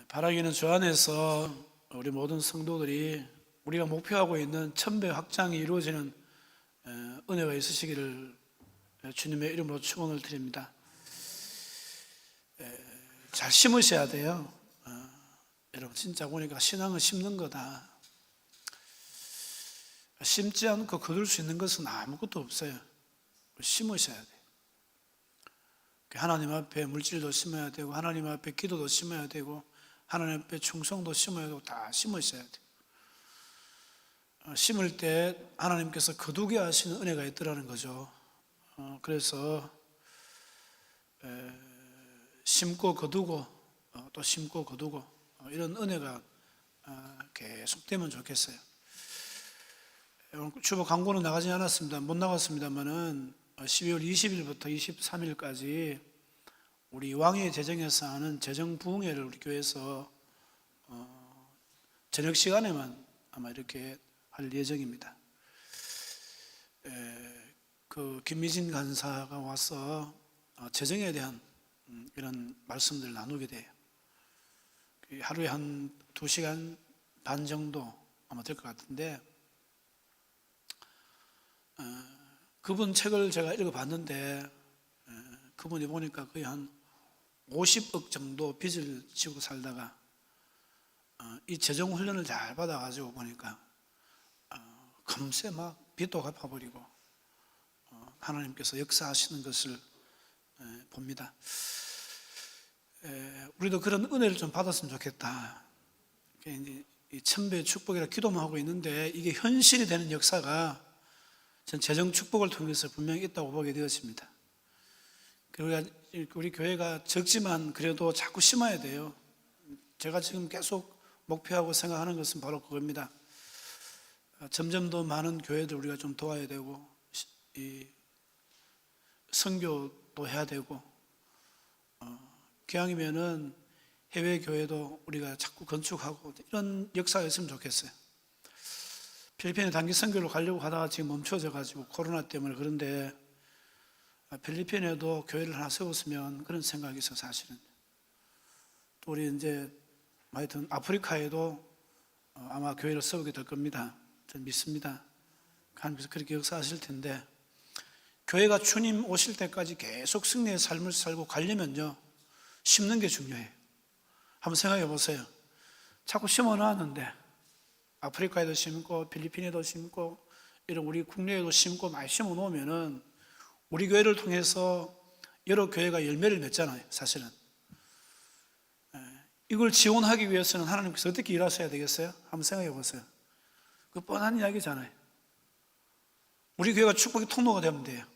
바라기는 주 안에서 우리 모든 성도들이 우리가 목표하고 있는 천배 확장이 이루어지는 은혜가 있으시기를 주님의 이름으로 축원을 드립니다. 잘 심으셔야 돼요. 여러분 진짜 보니까 신앙은 심는 거다. 심지 않고 거둘 수 있는 것은 아무것도 없어요. 심으셔야 돼요. 하나님 앞에 물질도 심어야 되고, 하나님 앞에 기도도 심어야 되고, 하나님 앞에 충성도 심어야 되고, 다 심으셔야 돼요. 심을 때 하나님께서 거두게 하시는 은혜가 있더라는 거죠. 그래서 심고 거두고 또 심고 거두고 이런 은혜가 계속되면 좋겠어요. 주보 광고는 나가지 않았습니다. 못 나갔습니다만은 12월 20일부터 23일까지 우리 왕의 재정에서 하는 재정 부흥회를 우리 교회에서 저녁 시간에만 아마 이렇게 할 예정입니다. 그 김미진 간사가 와서 재정에 대한 이런 말씀들을 나누게 돼요. 하루에 한 2시간 반 정도 아마 될 것 같은데, 그분 책을 제가 읽어봤는데 그분이 보니까 거의 한 50억 정도 빚을 지고 살다가 이 재정 훈련을 잘 받아가지고 보니까 금세 막 빚도 갚아버리고 하나님께서 역사하시는 것을 봅니다. 우리도 그런 은혜를 좀 받았으면 좋겠다. 이 천배의 축복이라 기도만 하고 있는데 이게 현실이 되는 역사가 전 재정 축복을 통해서 분명히 있다고 보게 되었습니다. 그리고 우리 교회가 적지만 그래도 자꾸 심어야 돼요. 제가 지금 계속 목표하고 생각하는 것은 바로 그겁니다. 점점 더 많은 교회들 우리가 좀 도와야 되고, 이 선교도 해야 되고, 기왕이면은 해외 교회도 우리가 자꾸 건축하고 이런 역사가 있으면 좋겠어요. 필리핀에 단기 선교를 가려고 하다가 지금 멈춰져 가지고 코로나 때문에. 그런데 필리핀에도 교회를 하나 세웠으면 그런 생각이 있어요. 사실은 또 우리 이제 하여튼 아프리카에도 아마 교회를 세우게 될 겁니다. 저는 믿습니다. 하나님께서 그렇게 역사하실 텐데, 교회가 주님 오실 때까지 계속 승리의 삶을 살고 가려면요, 심는 게 중요해요. 한번 생각해 보세요. 자꾸 심어 놨는데 아프리카에도 심고 필리핀에도 심고 이런 우리 국내에도 심고 많이 심어 놓으면은 우리 교회를 통해서 여러 교회가 열매를 맺잖아요. 사실은 이걸 지원하기 위해서는 하나님께서 어떻게 일하셔야 되겠어요? 한번 생각해 보세요. 그 뻔한 이야기잖아요. 우리 교회가 축복의 통로가 되면 돼요.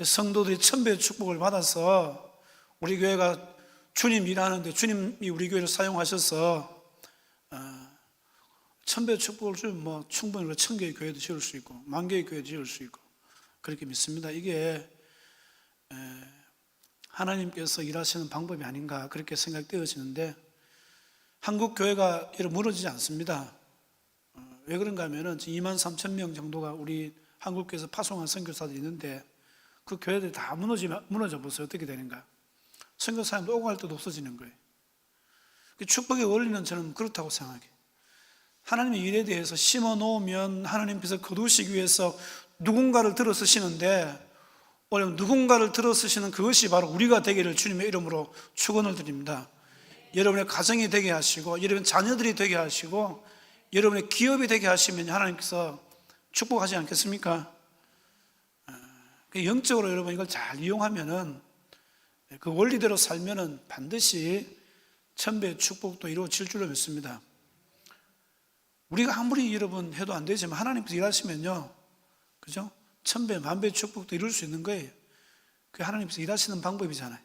성도들이 천배의 축복을 받아서 우리 교회가 주님 일하는데, 주님이 우리 교회를 사용하셔서 천배의 축복을 주면 충분히 1000개의 교회도 지을 수 있고 10,000개의 교회도 지을 수 있고 그렇게 믿습니다. 이게 하나님께서 일하시는 방법이 아닌가 그렇게 생각되어지는데, 한국 교회가 이렇게 무너지지 않습니다. 왜 그런가 하면은 23,000명 정도가 우리 한국교회에서 파송한 선교사들이 있는데 그 교회들이 다 무너져 보세요. 어떻게 되는가? 선교사님도 오고 갈 때도 없어지는 거예요. 축복의 원리는 저는 그렇다고 생각해요. 하나님의 일에 대해서 심어 놓으면 하나님께서 거두시기 위해서 누군가를 들어 쓰시는데, 오늘 누군가를 들어 쓰시는 그것이 바로 우리가 되기를 주님의 이름으로 축원을 드립니다. 여러분의 가정이 되게 하시고, 여러분 자녀들이 되게 하시고, 여러분의 기업이 되게 하시면 하나님께서 축복하지 않겠습니까? 영적으로 여러분 이걸 잘 이용하면은, 그 원리대로 살면은 반드시 천배의 축복도 이루어질 줄로 믿습니다. 우리가 아무리 여러분 해도 안 되지만 하나님께서 일하시면요, 그죠? 천배, 만배의 축복도 이룰 수 있는 거예요. 그게 하나님께서 일하시는 방법이잖아요.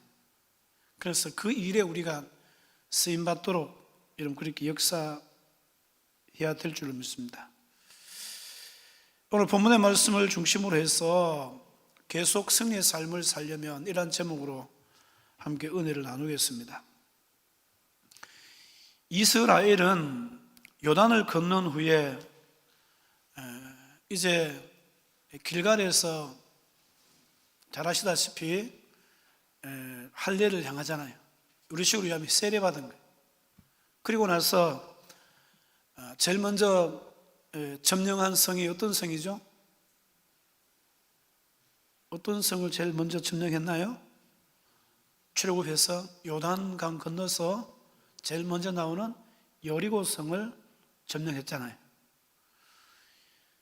그래서 그 일에 우리가 쓰임받도록 여러분 그렇게 역사해야 될 줄로 믿습니다. 오늘 본문의 말씀을 중심으로 해서 계속 승리의 삶을 살려면 이러한 제목으로 함께 은혜를 나누겠습니다. 이스라엘은 요단을 건넌 후에 이제 길갈에서 잘 아시다시피 할례를 향하잖아요. 우리식으로 하면 세례받은 거예요. 그리고 나서 제일 먼저 점령한 성이 어떤 성이죠? 어떤 성을 제일 먼저 점령했나요? 출애굽해서 요단강 건너서 제일 먼저 나오는 여리고 성을 점령했잖아요.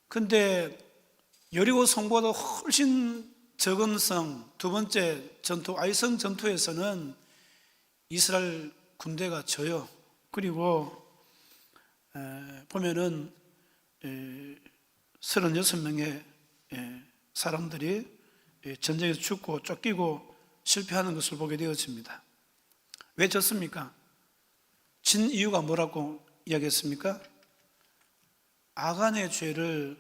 근데 여리고 성보다 훨씬 적은 성, 두 번째 전투, 아이성 전투에서는 이스라엘 군대가 져요. 그리고 보면은 36명의 사람들이 전쟁에서 죽고 쫓기고 실패하는 것을 보게 되어집니다. 왜 졌습니까? 진 이유가 뭐라고 이야기했습니까? 아간의 죄를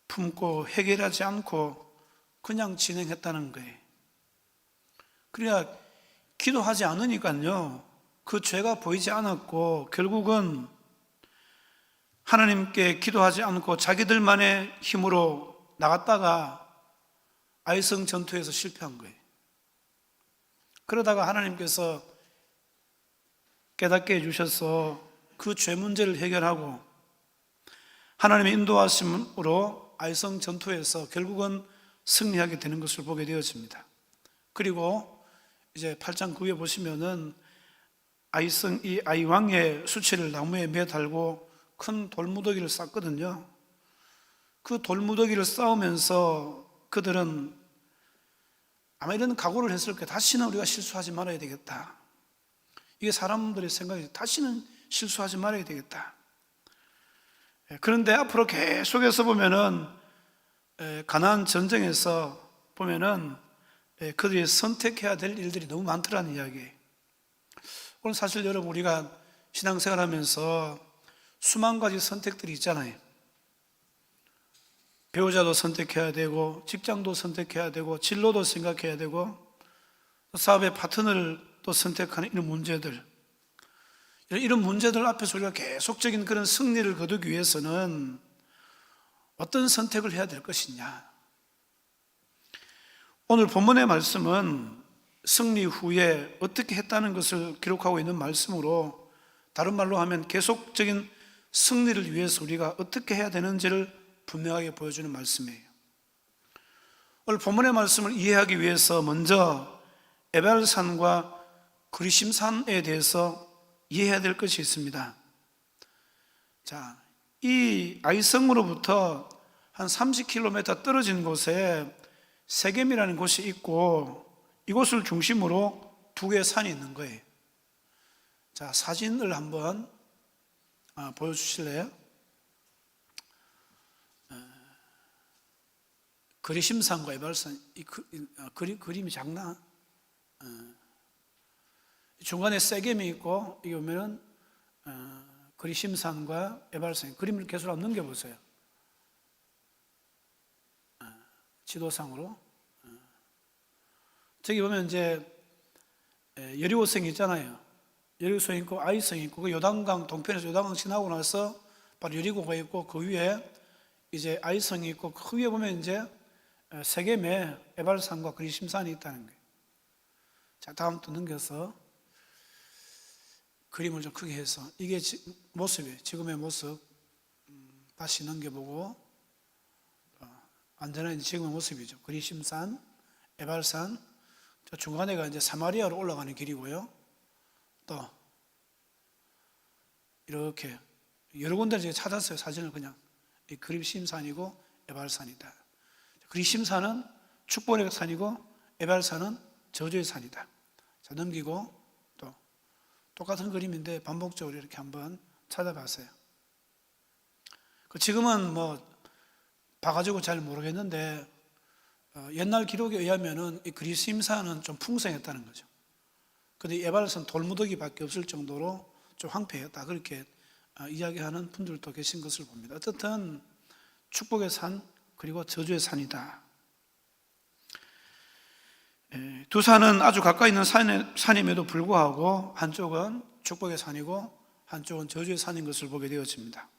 품고 해결하지 않고 그냥 진행했다는 거예요. 그러니까 기도하지 않으니까요, 그 죄가 보이지 않았고 결국은 하나님께 기도하지 않고 자기들만의 힘으로 나갔다가 아이성 전투에서 실패한 거예요. 그러다가 하나님께서 깨닫게 해주셔서 그 죄 문제를 해결하고 하나님의 인도하심으로 아이성 전투에서 결국은 승리하게 되는 것을 보게 되어집니다. 그리고 이제 8장 9에 보시면은 이 아이왕의 수치를 나무에 매달고 큰 돌무더기를 쌓거든요. 그 돌무더기를 쌓으면서 그들은 아마 이런 각오를 했을 거예요. 다시는 우리가 실수하지 말아야 되겠다. 이게 사람들의 생각이 다시는 실수하지 말아야 되겠다. 그런데 앞으로 계속해서 보면은 가나안 전쟁에서 보면은 그들이 선택해야 될 일들이 너무 많더라는 이야기예요. 오늘 사실 여러분 우리가 신앙생활하면서 수만 가지 선택들이 있잖아요. 배우자도 선택해야 되고 직장도 선택해야 되고 진로도 생각해야 되고 사업의 파트너를 또 선택하는 이런 문제들, 이런 문제들 앞에서 우리가 계속적인 그런 승리를 거두기 위해서는 어떤 선택을 해야 될 것이냐. 오늘 본문의 말씀은 승리 후에 어떻게 했다는 것을 기록하고 있는 말씀으로, 다른 말로 하면 계속적인 승리를 위해서 우리가 어떻게 해야 되는지를 분명하게 보여주는 말씀이에요. 오늘 본문의 말씀을 이해하기 위해서 먼저 에발산과 그리심산에 대해서 이해해야 될 것이 있습니다. 자, 이 아이성으로부터 한 30km 떨어진 곳에 세겜이라는 곳이 있고 이곳을 중심으로 두 개의 산이 있는 거예요. 자, 사진을 한번 보여주실래요? 그리심산과 에발산, 그림이 작나? 중간에 세겜이 있고 이게 보면은 그리심산과 에발산, 그림을 계속 한번 넘겨보세요. 지도상으로 저기 보면 이제 여리고성이 있잖아요. 여리고성이 있고 아이성이 있고 그 요단강 동편에서 요단강 지나고 나서 바로 여리고가 있고 그 위에 이제 아이성이 있고 그 위에 보면 이제 세겜에 에발산과 그리심산이 있다는 거예요. 자, 다음 또 넘겨서 그림을 좀 크게 해서 이게 모습이에요. 지금의 모습 다시 넘겨보고 완전한 지금의 모습이죠. 그리심산, 에발산, 저 중간에가 이제 사마리아로 올라가는 길이고요. 또 이렇게 여러 군데를 제가 찾았어요. 사진을 그냥 이 그리심산이고 에발산이다. 그리심산은 축복의 산이고 에발산은 저주의 산이다. 자, 넘기고 또 똑같은 그림인데 반복적으로 이렇게 한번 찾아봤어요. 지금은 뭐 봐가지고 잘 모르겠는데 옛날 기록에 의하면은 이 그리심산은 좀 풍성했다는 거죠. 근데 에발산 돌무더기밖에 없을 정도로 좀 황폐했다, 그렇게 이야기하는 분들도 계신 것을 봅니다. 어쨌든 축복의 산 그리고 저주의 산이다. 두 산은 아주 가까이 있는 산임에도 불구하고 한쪽은 축복의 산이고 한쪽은 저주의 산인 것을 보게 되어집니다.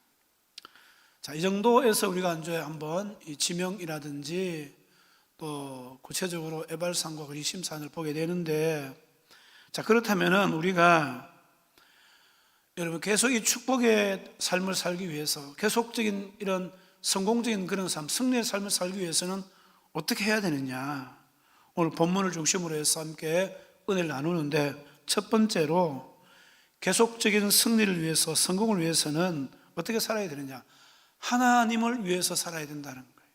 자, 이 정도에서 우리가 이제 한번 이 지명이라든지 또 구체적으로 에발산과 그리심산을 보게 되는데, 자, 그렇다면은 우리가 여러분, 계속 이 축복의 삶을 살기 위해서, 계속적인 이런 성공적인 그런 삶, 승리의 삶을 살기 위해서는 어떻게 해야 되느냐, 오늘 본문을 중심으로 해서 함께 은혜를 나누는데, 첫 번째로 계속적인 승리를 위해서, 성공을 위해서는 어떻게 살아야 되느냐, 하나님을 위해서 살아야 된다는 거예요.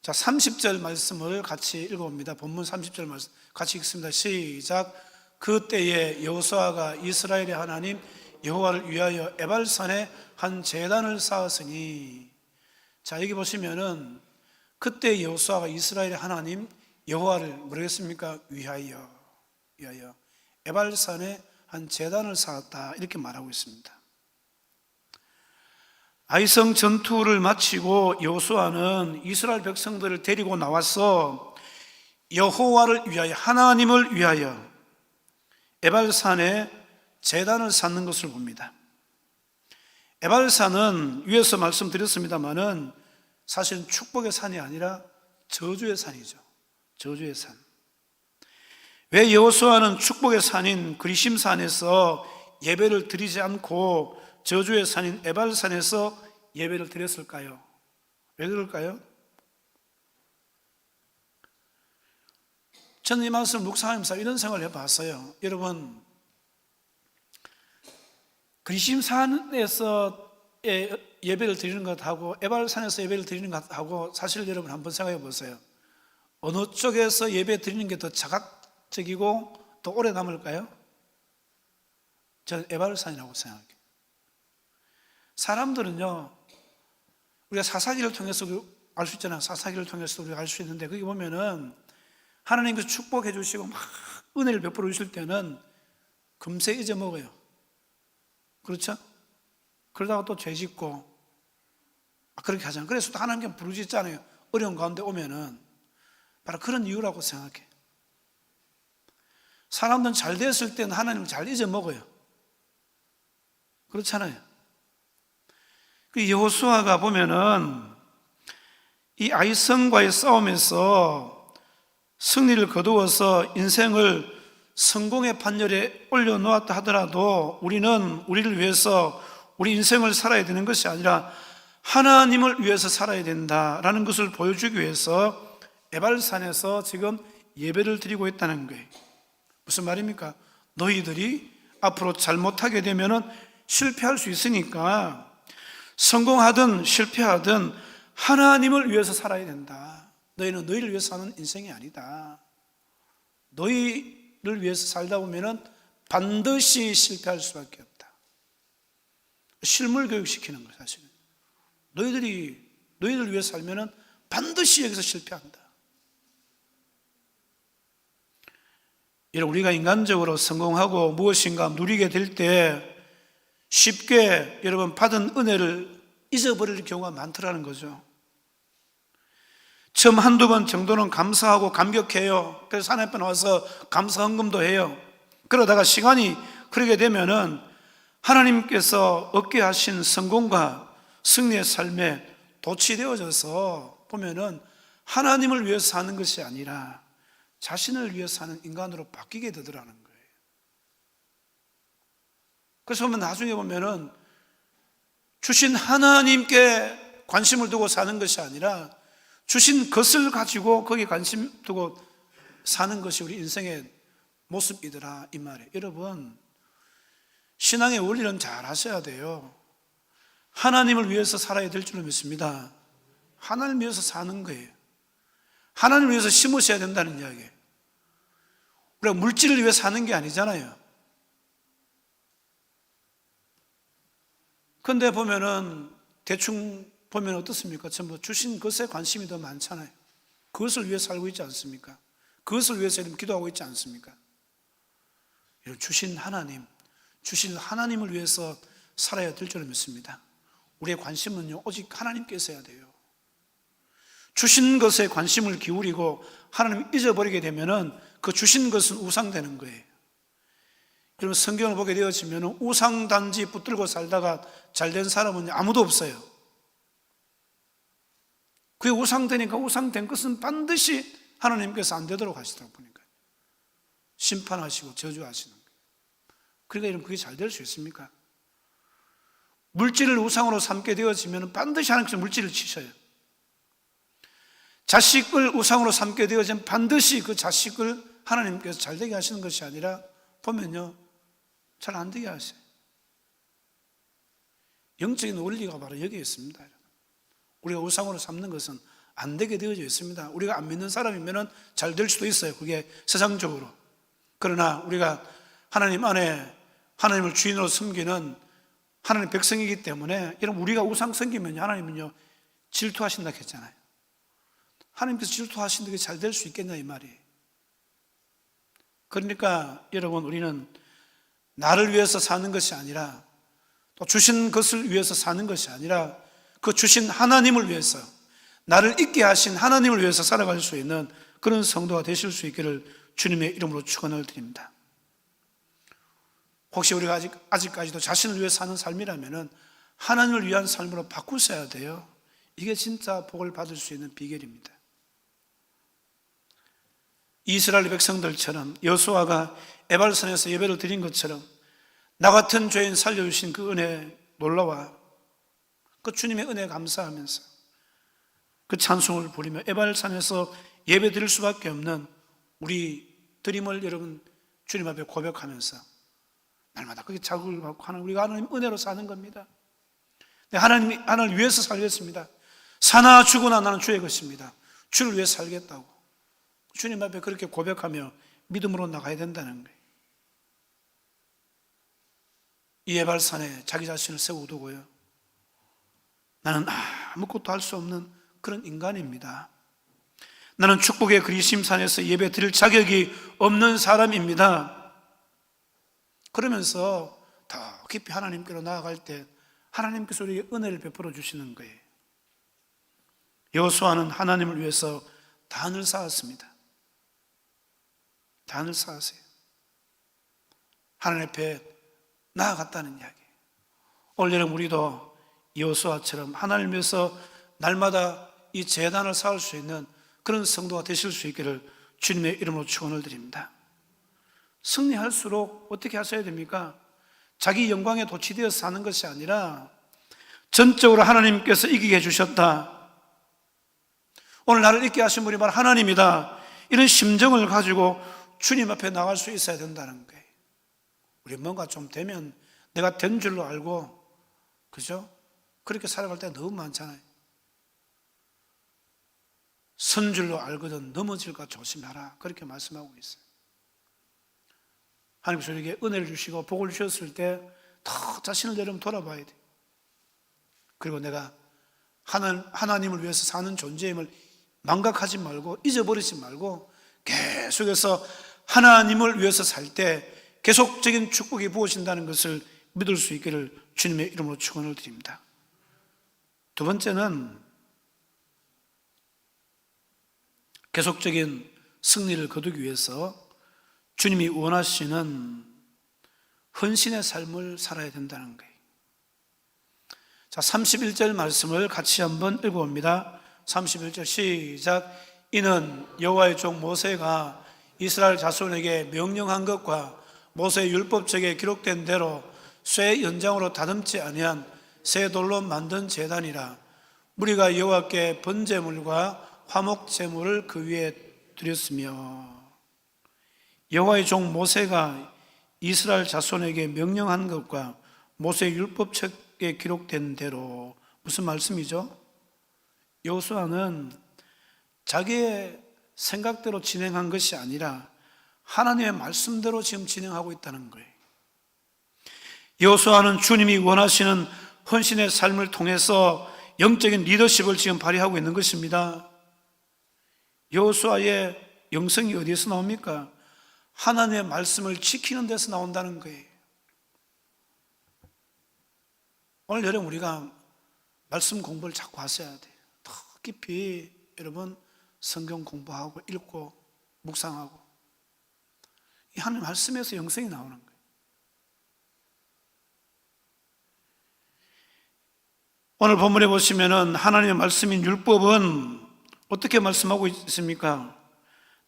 자, 30절 말씀을 같이 읽어봅니다. 본문 30절 말씀 같이 읽습니다. 시작. 그때에 여호수아가 이스라엘의 하나님 여호와를 위하여 에발산에 한 제단을 쌓았으니, 자, 여기 보시면은 그때 여호수아가 이스라엘의 하나님 여호와를 모르겠습니까? 위하여 에발산에 한 제단을 쌓았다, 이렇게 말하고 있습니다. 아이성 전투를 마치고 여호수아는 이스라엘 백성들을 데리고 나와서 여호와를 위하여, 하나님을 위하여 에발산에 제단을 쌓는 것을 봅니다. 에발산은 위에서 말씀드렸습니다마는 사실은 축복의 산이 아니라 저주의 산이죠. 저주의 산. 왜 여호수아는 축복의 산인 그리심산에서 예배를 드리지 않고 저주의 산인 에발산에서 예배를 드렸을까요? 왜 그럴까요? 저는 이 말씀을 묵상하면서 이런 생각을 해봤어요. 여러분, 그리심산에서 예배를 드리는 것하고 에발산에서 예배를 드리는 것하고, 사실 여러분 한번 생각해 보세요. 어느 쪽에서 예배 드리는 게 더 자각적이고 더 오래 남을까요? 저는 에발산이라고 생각해요. 사람들은요, 우리가 사사기를 통해서 알 수 있잖아요. 사사기를 통해서 우리가 알 수 있는데, 거기 보면은 하나님께서 축복해 주시고 막 은혜를 베풀어 주실 때는 금세 잊어먹어요. 그렇죠? 그러다가 또 죄 짓고 그렇게 하잖아요. 그래서 또 하나님께 부르짖잖아요. 어려운 가운데 오면은. 바로 그런 이유라고 생각해. 사람들은 잘 됐을 때는 하나님을 잘 잊어먹어요. 그렇잖아요. 그 여호수아가 보면은 이 아이성과의 싸움에서 승리를 거두어서 인생을 성공의 판열에 올려놓았다 하더라도 우리는 우리를 위해서 우리 인생을 살아야 되는 것이 아니라 하나님을 위해서 살아야 된다라는 것을 보여주기 위해서 에발산에서 지금 예배를 드리고 있다는 거예요. 무슨 말입니까? 너희들이 앞으로 잘못하게 되면은 실패할 수 있으니까 성공하든 실패하든 하나님을 위해서 살아야 된다. 너희는 너희를 위해서 사는 인생이 아니다. 너희를 위해서 살다 보면은 반드시 실패할 수밖에 없다. 실물 교육시키는 거예요, 사실은. 너희들 위해서 살면은 반드시 여기서 실패한다. 우리가 인간적으로 성공하고 무엇인가 누리게 될 때 쉽게 여러분 받은 은혜를 잊어버릴 경우가 많더라는 거죠. 처음 한두 번 정도는 감사하고 감격해요. 그래서 하나님 앞에 나와서 감사 헌금도 해요. 그러다가 시간이 흐르게 되면은 하나님께서 얻게 하신 성공과 승리의 삶에 도취되어져서 보면은 하나님을 위해서 사는 것이 아니라 자신을 위해서 사는 인간으로 바뀌게 되더라는 거예요. 그래서 보면 나중에 보면은 주신 하나님께 관심을 두고 사는 것이 아니라 주신 것을 가지고 거기에 관심 두고 사는 것이 우리 인생의 모습이더라, 이 말이에요. 여러분, 신앙의 원리는 잘 아셔야 돼요. 하나님을 위해서 살아야 될 줄로 믿습니다. 하나님을 위해서 사는 거예요. 하나님을 위해서 심으셔야 된다는 이야기예요. 우리가 물질을 위해 사는 게 아니잖아요. 그런데 보면은 대충 보면 어떻습니까? 전부 주신 것에 관심이 더 많잖아요. 그것을 위해 살고 있지 않습니까? 그것을 위해서 기도하고 있지 않습니까? 주신 하나님을 위해서 살아야 될 줄 믿습니다. 우리의 관심은요, 오직 하나님께서야 돼요. 주신 것에 관심을 기울이고 하나님을 잊어버리게 되면은 그 주신 것은 우상되는 거예요. 여러분, 성경을 보게 되어지면 우상단지 붙들고 살다가 잘된 사람은 아무도 없어요. 그게 우상되니까 우상된 것은 반드시 하나님께서 안 되도록 하시더라고요. 보니까 심판하시고 저주하시는 거예요. 그러니까 여러분 그게 잘 될 수 있습니까? 물질을 우상으로 삼게 되어지면 반드시 하나님께서 물질을 치셔요. 자식을 우상으로 삼게 되어지면 반드시 그 자식을 하나님께서 잘 되게 하시는 것이 아니라 보면요, 잘 안 되게 하세요. 영적인 원리가 바로 여기에 있습니다. 우리가 우상으로 삼는 것은 안 되게 되어져 있습니다. 우리가 안 믿는 사람이면 잘 될 수도 있어요. 그게 세상적으로. 그러나 우리가 하나님 안에 하나님을 주인으로 섬기는 하나님 백성이기 때문에, 여러분, 우리가 우상 섬기면 하나님은요 질투하신다 했잖아요. 하나님께서 질투하신다고 잘 될 수 있겠냐 이 말이에요. 그러니까 여러분, 우리는 나를 위해서 사는 것이 아니라, 또 주신 것을 위해서 사는 것이 아니라, 그 주신 하나님을 위해서, 나를 있게 하신 하나님을 위해서 살아갈 수 있는 그런 성도가 되실 수 있기를 주님의 이름으로 축원을 드립니다. 혹시 우리가 아직까지도 자신을 위해 사는 삶이라면 하나님을 위한 삶으로 바꾸셔야 돼요. 이게 진짜 복을 받을 수 있는 비결입니다. 이스라엘 백성들처럼 여호수아가 에발산에서 예배를 드린 것처럼 나 같은 죄인 살려주신 그 은혜에 놀라와 그 주님의 은혜에 감사하면서 그 찬송을 부리며 에발산에서 예배 드릴 수밖에 없는 우리 드림을 여러분 주님 앞에 고백하면서 날마다 그게 자극을 받고 하는 우리가 하나님 은혜로 사는 겁니다. 하나님이 하나님을 위해서 살겠습니다. 사나 죽으나 나는 주의 것입니다. 주를 위해 살겠다고 주님 앞에 그렇게 고백하며 믿음으로 나가야 된다는 거예요. 이 에발산에 자기 자신을 세워두고요, 나는 아무것도 할 수 없는 그런 인간입니다. 나는 축복의 그리심산에서 예배 드릴 자격이 없는 사람입니다. 그러면서 더 깊이 하나님께로 나아갈 때 하나님께서 우리에게 은혜를 베풀어 주시는 거예요. 여호수아는 하나님을 위해서 단을 쌓았습니다. 단을 쌓으세요. 하나님 앞에 나아갔다는 이야기예요. 오늘 여러분, 우리도 여호수아처럼 하나님을 위해서 날마다 이 제단을 쌓을 수 있는 그런 성도가 되실 수 있기를 주님의 이름으로 축원을 드립니다. 승리할수록 어떻게 하셔야 됩니까? 자기 영광에 도취되어서 사는 것이 아니라 전적으로 하나님께서 이기게 해주셨다, 오늘 나를 있게 하신 분이 바로 하나님이다, 이런 심정을 가지고 주님 앞에 나갈 수 있어야 된다는 거예요. 우리 뭔가 좀 되면 내가 된 줄로 알고, 그죠? 그렇게 살아갈 때가 너무 많잖아요. 선 줄로 알거든 넘어질까 조심하라, 그렇게 말씀하고 있어요. 하나님께서 우리에게 은혜를 주시고 복을 주셨을 때 더 자신을 여러분 돌아봐야 돼. 그리고 내가 하나님을 위해서 사는 존재임을 망각하지 말고 잊어버리지 말고 계속해서 하나님을 위해서 살 때 계속적인 축복이 부어진다는 것을 믿을 수 있기를 주님의 이름으로 축원을 드립니다. 두 번째는 계속적인 승리를 거두기 위해서 주님이 원하시는 헌신의 삶을 살아야 된다는 거예요. 자, 31절 말씀을 같이 한번 읽어봅니다. 31절 시작. 이는 여호와의 종 모세가 이스라엘 자손에게 명령한 것과 모세의 율법책에 기록된 대로 쇠 연장으로 다듬지 아니한 새 돌로 만든 제단이라. 무리가 여호와께 번제물과 화목 제물을 그 위에 드렸으며. 여호와의 종 모세가 이스라엘 자손에게 명령한 것과 모세의 율법책에 기록된 대로, 무슨 말씀이죠? 여호수아는 자기의 생각대로 진행한 것이 아니라 하나님의 말씀대로 지금 진행하고 있다는 거예요. 여호수아는 주님이 원하시는 헌신의 삶을 통해서 영적인 리더십을 지금 발휘하고 있는 것입니다. 여호수아의 영성이 어디에서 나옵니까? 하나님의 말씀을 지키는 데서 나온다는 거예요. 오늘 여러분, 우리가 말씀 공부를 자꾸 하셔야 돼요. 더 깊이 여러분 성경 공부하고 읽고 묵상하고, 이 하나님 말씀에서 영성이 나오는 거예요. 오늘 본문에 보시면은 하나님의 말씀인 율법은 어떻게 말씀하고 있습니까?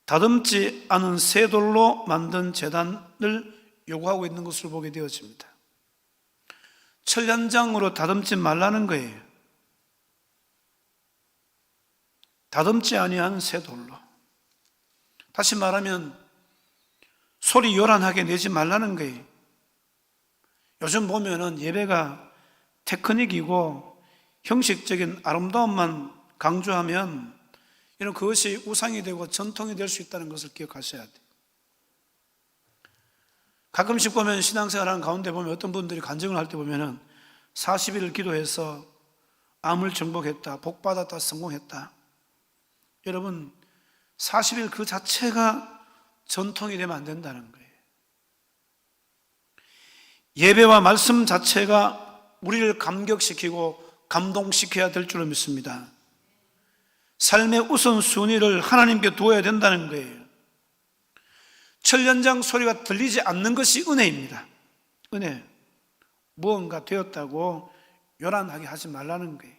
다듬지 않은 새 돌로 만든 제단을 요구하고 있는 것을 보게 되어집니다. 철연장으로 다듬지 말라는 거예요. 다듬지 아니한 새 돌로. 다시 말하면 소리 요란하게 내지 말라는 거예요. 요즘 보면은 예배가 테크닉이고 형식적인 아름다움만 강조하면 이런 그것이 우상이 되고 전통이 될 수 있다는 것을 기억하셔야 돼요. 가끔씩 보면 신앙생활하는 가운데 보면 어떤 분들이 간증을 할 때 보면은 40일을 기도해서 암을 정복했다, 복받았다, 성공했다. 여러분 40일 그 자체가 전통이 되면 안 된다는 거예요. 예배와 말씀 자체가 우리를 감격시키고 감동시켜야 될 줄로 믿습니다. 삶의 우선순위를 하나님께 두어야 된다는 거예요. 철연장 소리가 들리지 않는 것이 은혜입니다. 은혜. 무언가 되었다고 요란하게 하지 말라는 거예요.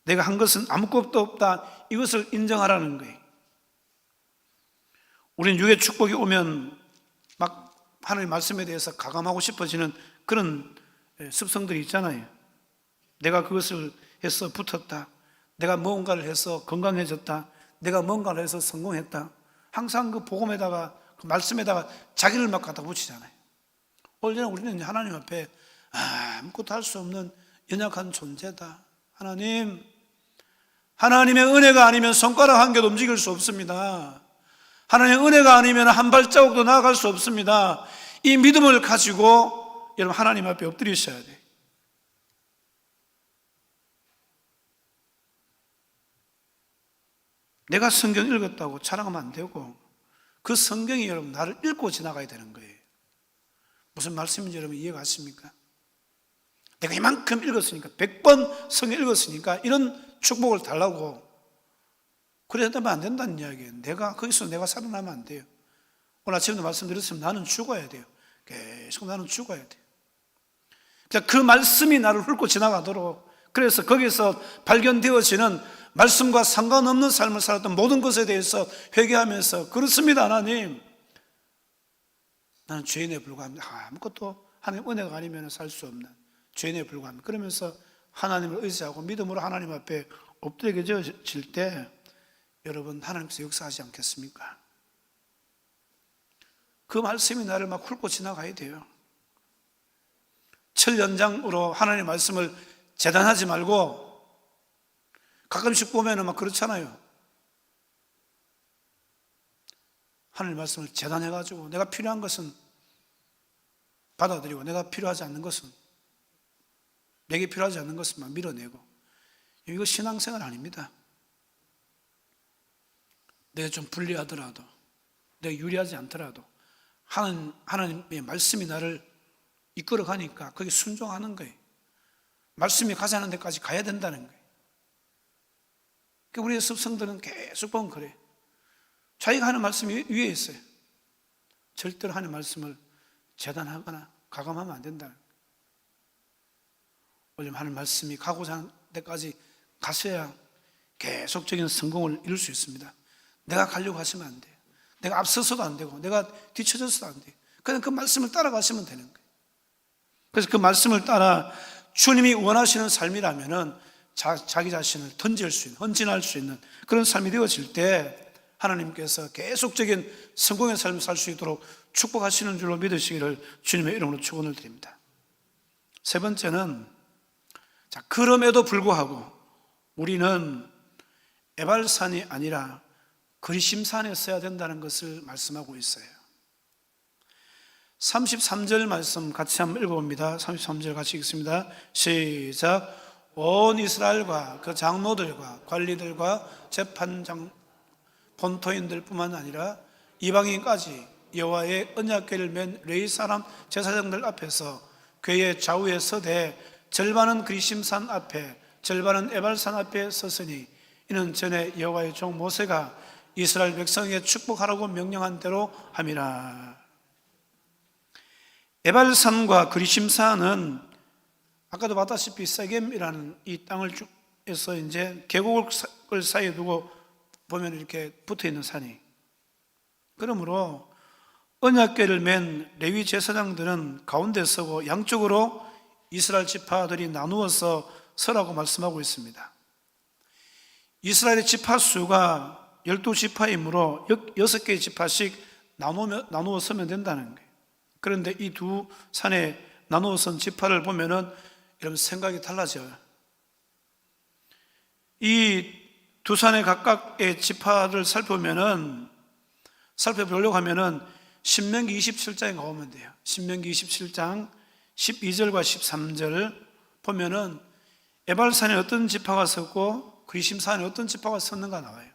내가 한 것은 아무것도 없다, 이것을 인정하라는 거예요. 우리는 육의 축복이 오면 막 하나님의 말씀에 대해서 가감하고 싶어지는 그런 습성들이 있잖아요. 내가 그것을 해서 붙었다, 내가 무언가를 해서 건강해졌다, 내가 뭔가를 해서 성공했다. 항상 그 복음에다가 그 말씀에다가 자기를 막 갖다 붙이잖아요. 원래는 우리는 하나님 앞에 아무것도 할 수 없는 연약한 존재다. 하나님의 은혜가 아니면 손가락 한 개도 움직일 수 없습니다. 하나님의 은혜가 아니면 한 발자국도 나아갈 수 없습니다. 이 믿음을 가지고 여러분 하나님 앞에 엎드리셔야 돼요. 내가 성경 읽었다고 자랑하면 안 되고 그 성경이 여러분 나를 읽고 지나가야 되는 거예요. 무슨 말씀인지 여러분 이해가십니까? 내가 이만큼 읽었으니까 100번 성경 읽었으니까 이런 축복을 달라고 그래야만 안 된다는 이야기예요. 거기서 내가 살아나면 안 돼요. 오늘 아침에도 말씀드렸지만 나는 죽어야 돼요. 계속 나는 죽어야 돼요. 그 말씀이 나를 훑고 지나가도록, 그래서 거기서 발견되어지는 말씀과 상관없는 삶을 살았던 모든 것에 대해서 회개하면서 그렇습니다 하나님, 나는 죄인에 불과합니다. 아무것도 하나님 은혜가 아니면 살 수 없는 죄인에 불과합니다. 그러면서 하나님을 의지하고 믿음으로 하나님 앞에 엎드려질 때 여러분 하나님께서 역사하지 않겠습니까? 그 말씀이 나를 막 훑고 지나가야 돼요. 철연장으로 하나님의 말씀을 재단하지 말고, 가끔씩 보면은 막 그렇잖아요. 하나님의 말씀을 재단해가지고 내가 필요한 것은 받아들이고 내가 필요하지 않는 것은, 내게 필요하지 않는 것은 막 밀어내고, 이거 신앙생활 아닙니다. 내가 좀 불리하더라도, 내가 유리하지 않더라도 하나님의 말씀이 나를 이끌어 가니까 거기에 순종하는 거예요. 말씀이 가자는 데까지 가야 된다는 거예요. 그러니까 우리의 습성들은 계속 보면 그래요. 자기가 하는 말씀이 위에 있어요. 절대로 하는 말씀을 재단하거나 가감하면 안 된다는 거예요. 왜냐하면 하는 말씀이 가고자 하는 데까지 가셔야 계속적인 성공을 이룰 수 있습니다. 내가 가려고 하시면 안 돼요. 내가 앞서서도 안 되고 내가 뒤쳐져서도 안 돼요. 그냥 그 말씀을 따라가시면 되는 거예요. 그래서 그 말씀을 따라 주님이 원하시는 삶이라면은 자기 자신을 던질 수 있는, 헌신할 수 있는 그런 삶이 되어질 때 하나님께서 계속적인 성공의 삶을 살 수 있도록 축복하시는 줄로 믿으시기를 주님의 이름으로 축원을 드립니다. 세 번째는, 그럼에도 불구하고 우리는 에발산이 아니라 그리심산에 서야 된다는 것을 말씀하고 있어요. 33절 말씀 같이 한번 읽어봅니다. 33절 같이 읽습니다. 시작. 온 이스라엘과 그 장로들과 관리들과 재판장 본토인들 뿐만 아니라 이방인까지 여호와의 언약궤를 맨 레위 사람 제사장들 앞에서 궤의 좌우에 서되 절반은 그리심산 앞에 절반은 에발산 앞에 섰으니 이는 전에 여호와의 종 모세가 이스라엘 백성에게 축복하라고 명령한 대로 함이라. 에발산과 그리심산은 아까도 봤다시피 세겜이라는 이 땅을 에서 이제 계곡을 사이에 두고 보면 이렇게 붙어 있는 산이, 그러므로 언약궤를 맨 레위 제사장들은 가운데 서고 양쪽으로 이스라엘 지파들이 나누어서 서라고 말씀하고 있습니다. 이스라엘의 지파 수가 12지파이므로 6개의 지파씩 나누어 서면 된다는 거예요. 그런데 이 두 산에 나누어 선 지파를 보면은 여러분 생각이 달라져요. 이 두 산의 각각의 지파를 살펴보려고 하면은 신명기 27장에 가보면 돼요. 신명기 27장 12절과 13절 보면은 에발산에 어떤 지파가 섰고 그리심산에 어떤 지파가 섰는가 나와요.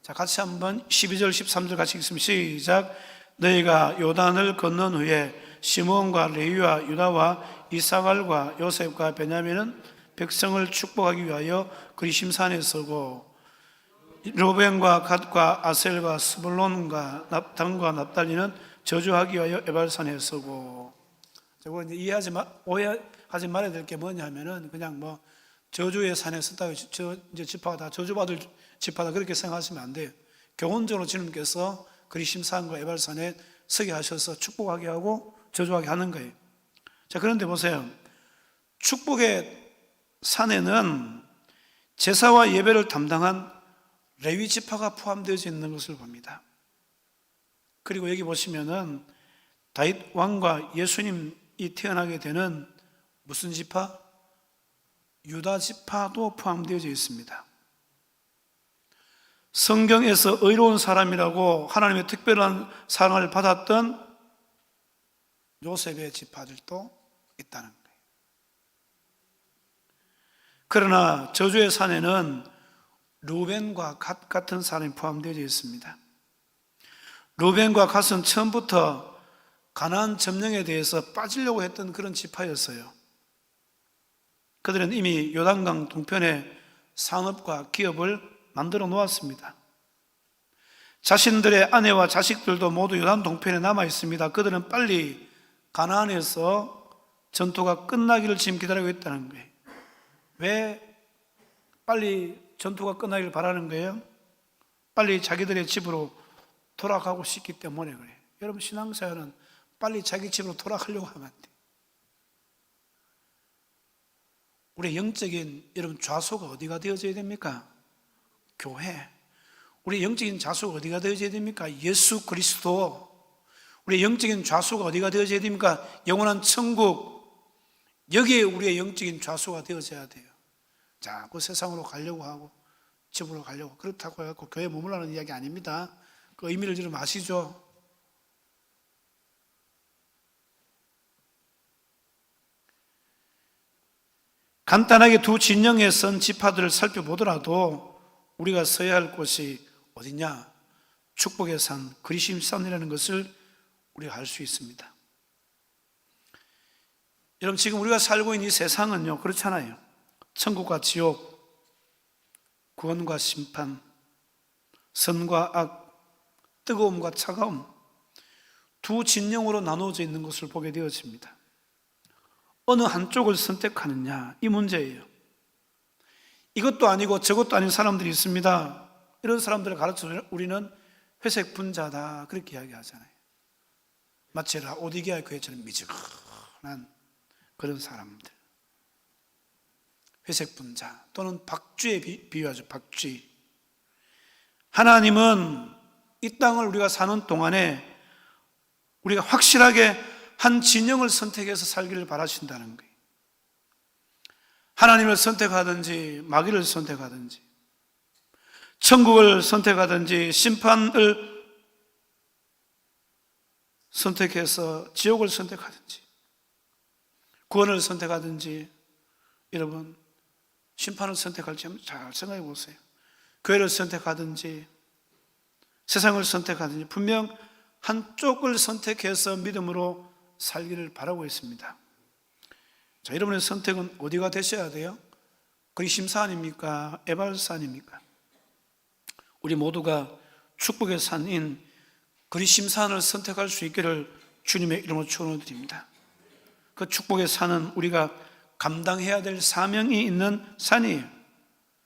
자, 같이 한번 12절 13절 같이 읽습니다. 시작. 너희가 요단을 건넌 후에 시므온과 레위와 유다와 이사갈과 요셉과 베냐민은 백성을 축복하기 위하여 그리심산에 서고 르벤과 갓과 아셀과 스불론과 단과 납달리는 저주하기 위하여 에발산에 서고. 저거 이제 오해하지 말아야 될 게 뭐냐면은 그냥 뭐 저주의 산에 섰다고 이제 지파가 다 저주받을 지파다 그렇게 생각하시면 안 돼요. 교훈적으로 주님께서 그리심산과 에발산에 서게 하셔서 축복하게 하고 저주하게 하는 거예요. 자, 그런데 보세요. 축복의 산에는 제사와 예배를 담당한 레위 지파가 포함되어 있는 것을 봅니다. 그리고 여기 보시면은 다윗 왕과 예수님이 태어나게 되는 무슨 지파? 유다 지파도 포함되어 있습니다. 성경에서 의로운 사람이라고 하나님의 특별한 사랑을 받았던 요셉의 지파들도 있다는 거예요. 그러나 저주의 산에는 르벤과 갓 같은 사람이 포함되어 있습니다. 르벤과 갓은 처음부터 가나안 점령에 대해서 빠지려고 했던 그런 지파였어요. 그들은 이미 요단강 동편에 산업과 기업을 만들어 놓았습니다. 자신들의 아내와 자식들도 모두 요단 동편에 남아 있습니다. 그들은 빨리 가나안에서 전투가 끝나기를 지금 기다리고 있다는 거예요. 왜 빨리 전투가 끝나기를 바라는 거예요? 빨리 자기들의 집으로 돌아가고 싶기 때문에 그래요. 여러분 신앙생활은 빨리 자기 집으로 돌아가려고 하면 안 돼요. 우리의 영적인 여러분 좌소가 어디가 되어져야 됩니까? 교회. 우리의 영적인 좌소가 어디가 되어져야 됩니까? 예수 그리스도. 우리의 영적인 좌소가 어디가 되어져야 됩니까? 영원한 천국. 여기에 우리의 영적인 좌소가 되어져야 돼요. 자꾸 세상으로 가려고 하고 집으로 가려고 그렇다고 해서 교회에 머물라는 이야기 아닙니다. 그 의미를 좀 아시죠? 간단하게 두 진영에 선 지파들을 살펴보더라도 우리가 서야 할 곳이 어디냐? 축복의 산, 그리심산이라는 것을 우리가 알 수 있습니다. 여러분 지금 우리가 살고 있는 이 세상은요 그렇잖아요. 천국과 지옥, 구원과 심판, 선과 악, 뜨거움과 차가움 두 진영으로 나누어져 있는 것을 보게 되어집니다. 어느 한쪽을 선택하느냐 이 문제예요. 이것도 아니고 저것도 아닌 사람들이 있습니다. 이런 사람들을 가르쳐 우리는 회색 분자다 그렇게 이야기하잖아요. 마치 라오디게아 교회처럼 미지근한 그런 사람들, 회색 분자 또는 박쥐에 비유하죠. 박쥐. 하나님은 이 땅을 우리가 사는 동안에 우리가 확실하게 한 진영을 선택해서 살기를 바라신다는 거예요. 하나님을 선택하든지 마귀를 선택하든지 천국을 선택하든지 심판을 선택해서 지옥을 선택하든지 구원을 선택하든지 여러분 심판을 선택할지 한번 잘 생각해 보세요. 교회를 선택하든지 세상을 선택하든지 분명 한쪽을 선택해서 믿음으로 살기를 바라고 있습니다. 자, 여러분의 선택은 어디가 되셔야 돼요? 그리심산입니까? 에발산입니까? 우리 모두가 축복의 산인 그리심산을 선택할 수 있기를 주님의 이름으로 축원드립니다. 그 축복의 산은 우리가 감당해야 될 사명이 있는 산이에요.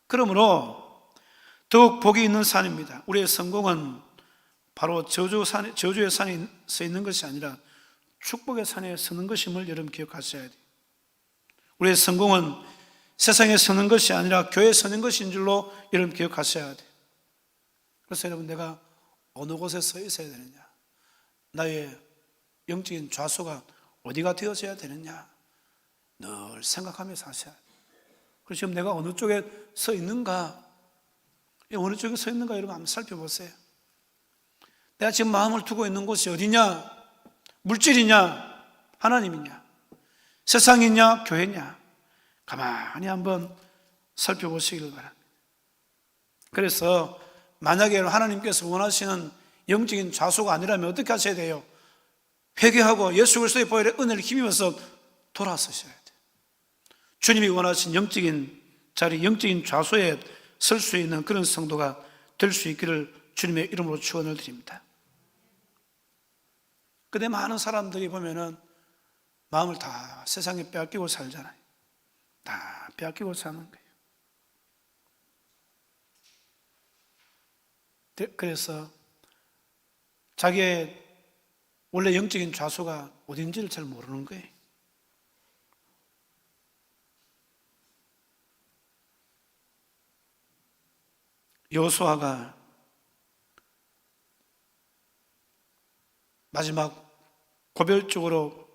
그러므로 더욱 복이 있는 산입니다. 우리의 성공은 바로 저주의 산에 서 있는 것이 아니라 축복의 산에 서는 것임을 여러분 기억하셔야 돼요. 우리의 성공은 세상에 서는 것이 아니라 교회에 서는 것인 줄로 여러분 기억하셔야 돼요. 그래서 여러분, 내가 어느 곳에 서 있어야 되느냐, 나의 영적인 좌소가 어디가 되어져야 되느냐 늘 생각하면서 하셔야 돼요. 그래서 지금 내가 어느 쪽에 서 있는가, 어느 쪽에 서 있는가 여러분 한번 살펴보세요. 내가 지금 마음을 두고 있는 곳이 어디냐? 물질이냐? 하나님이냐? 세상이냐? 교회냐? 가만히 한번 살펴보시길 바랍니다. 그래서 만약에 하나님께서 원하시는 영적인 좌소가 아니라면 어떻게 하셔야 돼요? 회개하고 예수 그리스도의 보혈의 은혜를 힘입어서 돌아서셔야 돼요. 주님이 원하신 영적인 자리, 영적인 좌소에 설 수 있는 그런 성도가 될 수 있기를 주님의 이름으로 축원을 드립니다. 근데 많은 사람들이 보면은 마음을 다 세상에 빼앗기고 살잖아요. 다 빼앗기고 사는 거예요. 그래서 자기의 원래 영적인 좌소가 어딘지를 잘 모르는 거예요. 여호수아가 마지막 고별적으로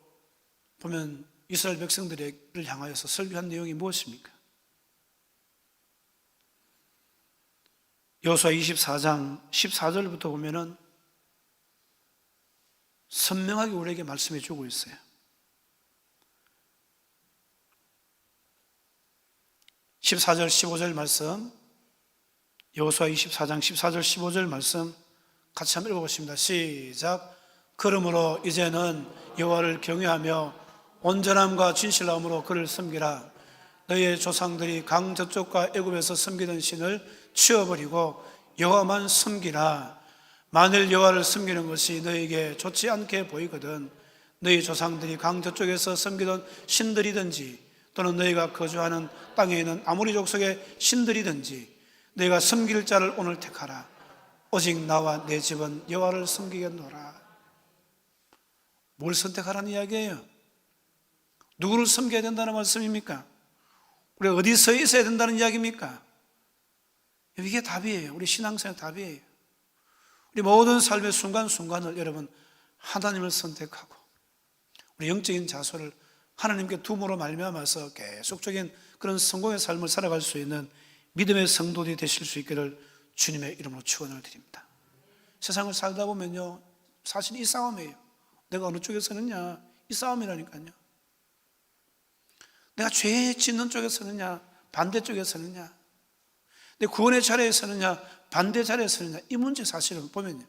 보면 이스라엘 백성들을 향하여서 설교한 내용이 무엇입니까? 여호수아 24장 14절부터 보면은 선명하게 우리에게 말씀해 주고 있어요. (14절) 15절 말씀, 여호수아 24장 14절 15절 말씀 같이 한번 읽어보십니다. 시작. 그러므로 이제는 여호와를 경외하며 온전함과 진실함으로 그를 섬기라. 너희의 조상들이 강 저쪽과 애굽에서 섬기던 신을 치워버리고 여호와만 섬기라. 만일 여호와를 섬기는 것이 너희에게 좋지 않게 보이거든 너희 조상들이 강 저쪽에서 섬기던 신들이든지 또는 너희가 거주하는 땅에 있는 아모리 족속의 신들이든지 너희가 섬길 자를 오늘 택하라. 오직 나와 내 집은 여호와를 섬기겠노라. 뭘 선택하라는 이야기예요? 누구를 섬겨야 된다는 말씀입니까? 우리가 어디서 있어야 된다는 이야기입니까? 이게 답이에요. 우리 신앙생활 답이에요. 우리 모든 삶의 순간순간을 여러분 하나님을 선택하고 우리 영적인 자소를 하나님께 둠으로 말미암아서 계속적인 그런 성공의 삶을 살아갈 수 있는 믿음의 성도들이 되실 수 있기를 주님의 이름으로 축원을 드립니다. 세상을 살다 보면요, 사실 이 싸움이에요. 내가 어느 쪽에 서느냐, 이 싸움이라니까요. 내가 죄 짓는 쪽에 서느냐, 반대 쪽에 서느냐, 내 구원의 자리에 서느냐, 반대 자리에 서느냐, 이 문제 사실은 보면요,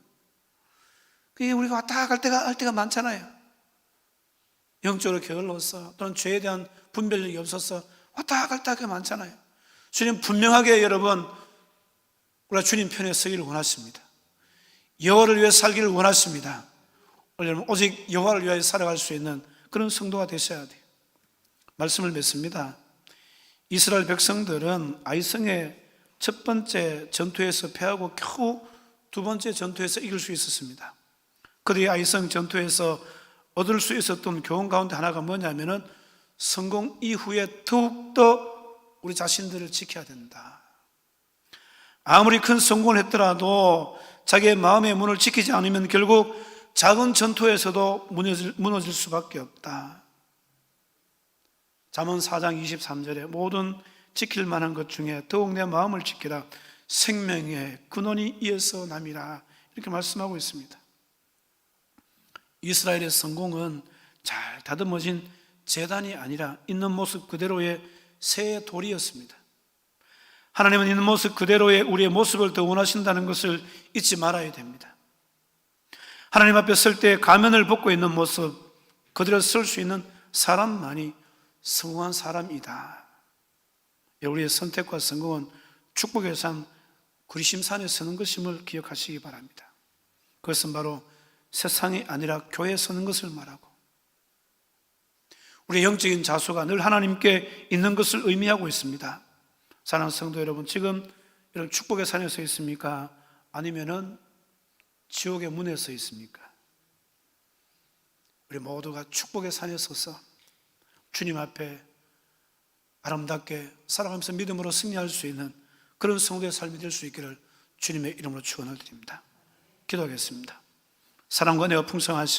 그게 우리가 왔다 갈 때가 많잖아요. 영적으로 게을러서 또는 죄에 대한 분별력이 없어서 왔다 갈 때가 많잖아요. 주님 분명하게 여러분 우리가 주님 편에 서기를 원하십니다. 여호와를 위해 살기를 원하십니다. 여러분 오직 여호와를 위하여 살아갈 수 있는 그런 성도가 되셔야 돼요. 말씀을 맺습니다. 이스라엘 백성들은 아이성의 첫 번째 전투에서 패하고 겨우 두 번째 전투에서 이길 수 있었습니다. 그들이 아이성 전투에서 얻을 수 있었던 교훈 가운데 하나가 뭐냐면은 성공 이후에 더욱더 우리 자신들을 지켜야 된다. 아무리 큰 성공을 했더라도 자기의 마음의 문을 지키지 않으면 결국 작은 전투에서도 무너질 수밖에 없다. 잠언 4장 23절에 모든 지킬 만한 것 중에 더욱 내 마음을 지키라. 생명의 근원이 이에서 남이라. 이렇게 말씀하고 있습니다. 이스라엘의 성공은 잘 다듬어진 제단이 아니라 있는 모습 그대로의 새 돌이었습니다. 하나님은 있는 모습 그대로의 우리의 모습을 더 원하신다는 것을 잊지 말아야 됩니다. 하나님 앞에 설 때 가면을 벗고 있는 모습 그대로 설 수 있는 사람만이 성공한 사람이다. 우리의 선택과 성공은 축복의 산 구리심산에 서는 것임을 기억하시기 바랍니다. 그것은 바로 세상이 아니라 교회에 서는 것을 말하고 우리의 영적인 자소가 늘 하나님께 있는 것을 의미하고 있습니다. 사랑하는 성도 여러분, 지금 여러분 축복의 산에 서 있습니까? 아니면은 지옥의 문에 서 있습니까? 우리 모두가 축복의 산에 서서 주님 앞에 아름답게 살아가면서 믿음으로 승리할 수 있는 그런 성도의 삶이 될 수 있기를 주님의 이름으로 축원을 드립니다. 기도하겠습니다. 사랑과 은혜가 풍성하신